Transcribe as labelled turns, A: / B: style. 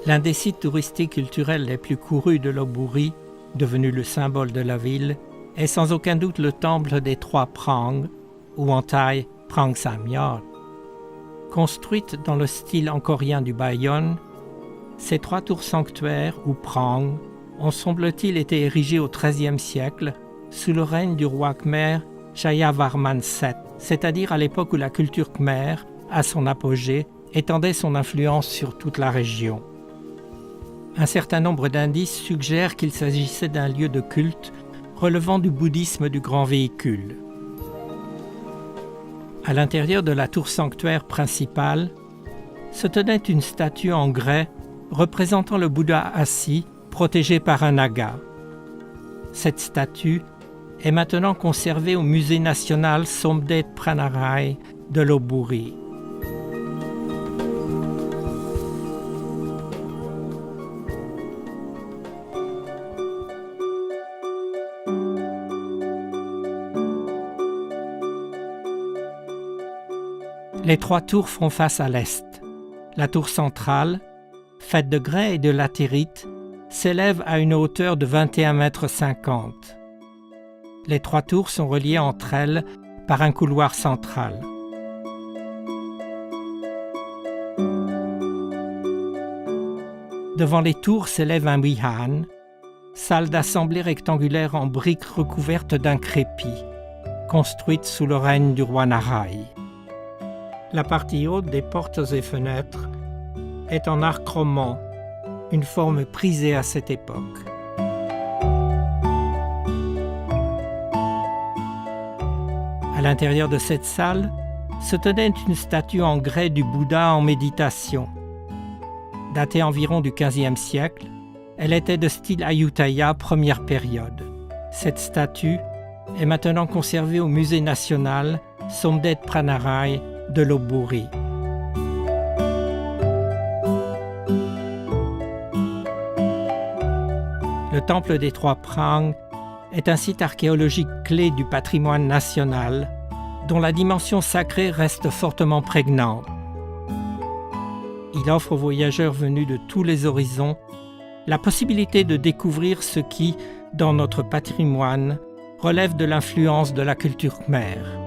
A: L'un des sites touristiques culturels les plus courus de Lopburi, devenu le symbole de la ville, est sans aucun doute le temple des trois Prang, ou en thaï Prang Samyot. Construite dans le style angkorien du Bayonne, ces trois tours sanctuaires, ou Prang, ont semble-t-il été érigées au XIIIe siècle sous le règne du roi khmer Jayavarman VII, c'est-à-dire à l'époque où la culture khmer, à son apogée, étendait son influence sur toute la région. Un certain nombre d'indices suggèrent qu'il s'agissait d'un lieu de culte relevant du bouddhisme du grand véhicule. À l'intérieur de la tour sanctuaire principale se tenait une statue en grès représentant le Bouddha assis, protégé par un naga. Cette statue est maintenant conservée au musée national Somdet Pranarai de Lopburi. Les trois tours font face à l'est. La tour centrale, faite de grès et de latérite, s'élève à une hauteur de 21,50 m. Les trois tours sont reliées entre elles par un couloir central. Devant les tours s'élève un vihan, salle d'assemblée rectangulaire en briques recouverte d'un crépi, construite sous le règne du roi Narai. La partie haute des portes et fenêtres est en arc roman, une forme prisée à cette époque. À l'intérieur de cette salle se tenait une statue en grès du Bouddha en méditation. Datée environ du XVe siècle, elle était de style Ayutthaya première période. Cette statue est maintenant conservée au musée national Somdet Pranarai de Lopburi. Le temple des trois Prang est un site archéologique clé du patrimoine national dont la dimension sacrée reste fortement prégnante. Il offre aux voyageurs venus de tous les horizons la possibilité de découvrir ce qui, dans notre patrimoine, relève de l'influence de la culture khmère.